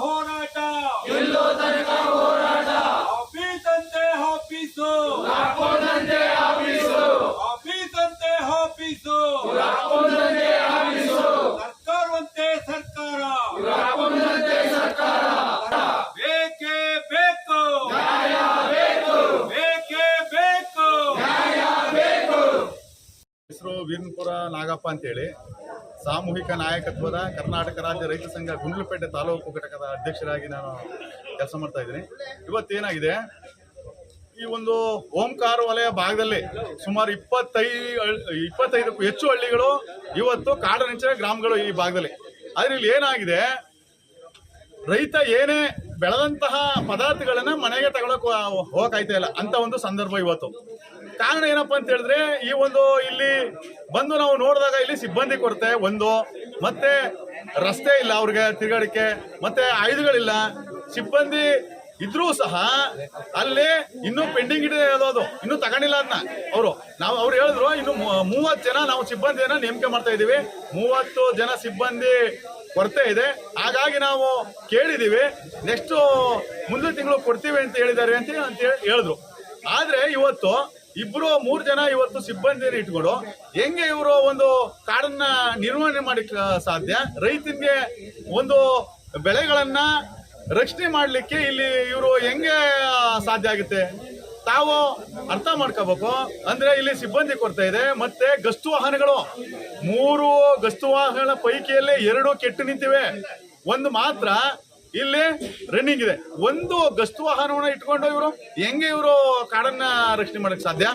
ಹೋರಾಟ ಗೆಲ್ಲೋ ತನಕ ಹೋರಾಟ ಆಫೀಸ್ ಅಂತೆ ಆಫೀಸು ಹಾಕೊಂಡಂತೆ ಆಫೀಸು ಆಫೀಸ್ ಅಂತೆ ಆಫೀಸು ಹಾಕೊಂಡಂತೆ ಆಫೀಸು ಸರ್ಕಾರವಂತೆ ಸರ್ಕಾರ ಹಾಕೊಂಡಂತೆ ಸರ್ಕಾರ ಬೇಕೇ ಬೇಕು ನ್ಯಾಯ ಬೇಕು ಬೇಕೇ ಬೇಕು ನ್ಯಾಯ ಬೇಕು. ಹೆಸರು ವೀರನಪುರ ನಾಗಪ್ಪ ಅಂತೇಳಿ ಸಾಮೂಹಿಕ ನಾಯಕತ್ವದ ಕರ್ನಾಟಕ ರಾಜ್ಯ ರೈತ ಸಂಘ ಗುಂಡ್ಲುಪೇಟೆ ತಾಲೂಕು ಘಟಕದ ಅಧ್ಯಕ್ಷರಾಗಿ ನಾನು ಕೆಲಸ ಮಾಡ್ತಾ ಇದ್ದೀನಿ. ಇವತ್ತೇನಾಗಿದೆ, ಈ ಒಂದು ಓಂಕಾರ ವಲಯ ಭಾಗದಲ್ಲಿ ಸುಮಾರು 25ಕ್ಕೂ ಹೆಚ್ಚು ಹಳ್ಳಿಗಳು ಇವತ್ತು ಕಾಡಂಚಿನ ಗ್ರಾಮಗಳು ಈ ಭಾಗದಲ್ಲಿ. ಆದ್ರೆ ಇಲ್ಲಿ ಏನಾಗಿದೆ, ರೈತ ಏನೇ ಬೆಳೆದಂತಹ ಪದಾರ್ಥಗಳನ್ನ ಮನೆಗೆ ತಗೊಳಕ್ ಹೋಗಕ್ಕಾಯ್ತಾ ಇಲ್ಲ ಅಂತ ಒಂದು ಸಂದರ್ಭ ಇವತ್ತು. ಕಾರಣ ಏನಪ್ಪಾ ಅಂತ ಹೇಳಿದ್ರೆ, ಈ ಒಂದು ಇಲ್ಲಿ ಬಂದು ನಾವು ನೋಡಿದಾಗ ಇಲ್ಲಿ ಸಿಬ್ಬಂದಿ ಕೊರತೆ ಒಂದು, ಮತ್ತೆ ರಸ್ತೆ ಇಲ್ಲ ಅವ್ರಿಗೆ ತಿರುಗಾಡಕ್ಕೆ, ಮತ್ತೆ ಆಯುಧಗಳಿಲ್ಲ. ಸಿಬ್ಬಂದಿ ಇದ್ರೂ ಸಹ ಅಲ್ಲಿ ಇನ್ನೂ ಪೆಂಡಿಂಗ್ ಇದೆ ಅದು, ಇನ್ನೂ ತಗೊಂಡಿಲ್ಲ ಅದನ್ನ ಅವ್ರು ಹೇಳಿದ್ರು ಇನ್ನು 30 ಜನ ನಾವು ಸಿಬ್ಬಂದಿಯನ್ನ ನೇಮಕ ಮಾಡ್ತಾ ಇದೀವಿ, 30 ಜನ ಸಿಬ್ಬಂದಿ ಕೊರತೆ ಇದೆ, ಹಾಗಾಗಿ ನಾವು ಕೇಳಿದೀವಿ, ನೆಕ್ಸ್ಟ್ ಮುಂದಿನ ತಿಂಗಳು ಕೊಡ್ತೀವಿ ಅಂತ ಹೇಳಿದ್ದಾರೆ ಅಂತ ಹೇಳಿದ್ರು. ಆದ್ರೆ ಇವತ್ತು 2-3 ಜನ ಇವತ್ತು ಸಿಬ್ಬಂದಿಯನ್ನು ಇಟ್ಕೊಂಡು ಹೆಂಗೆ ಇವರು ಒಂದು ಕಾಡನ್ನ ನಿರ್ವಹಣೆ ಮಾಡಲಿಕ್ಕೆ ಸಾಧ್ಯ? ರೈತನಿಗೆ ಒಂದು ಬೆಳೆಗಳನ್ನ ರಕ್ಷಣೆ ಮಾಡ್ಲಿಕ್ಕೆ ಇಲ್ಲಿ ಇವರು ಹೆಂಗೆ ಸಾಧ್ಯ ಆಗುತ್ತೆ? ತಾವು ಅರ್ಥ ಮಾಡ್ಕೋಬೇಕು. ಅಂದ್ರೆ ಇಲ್ಲಿ ಸಿಬ್ಬಂದಿ ಕೊರತೆ ಇದೆ, ಮತ್ತೆ ಗಸ್ತು ವಾಹನಗಳು 3 ಗಸ್ತು ವಾಹನಗಳ ಪೈಕಿಯಲ್ಲೇ 2 ಕೆಟ್ಟು ನಿಂತಿವೆ, ಒಂದು ಮಾತ್ರ ಇಲ್ಲಿ ರನ್ನಿಂಗ್ ಇದೆ. ಒಂದು ಗಸ್ತು ವಾಹನವನ್ನ ಇಟ್ಕೊಂಡು ಇವರು ಹೆಂಗೆ ಕಾಡನ್ನ ರಕ್ಷಣೆ ಮಾಡಕ್ ಸಾಧ್ಯ?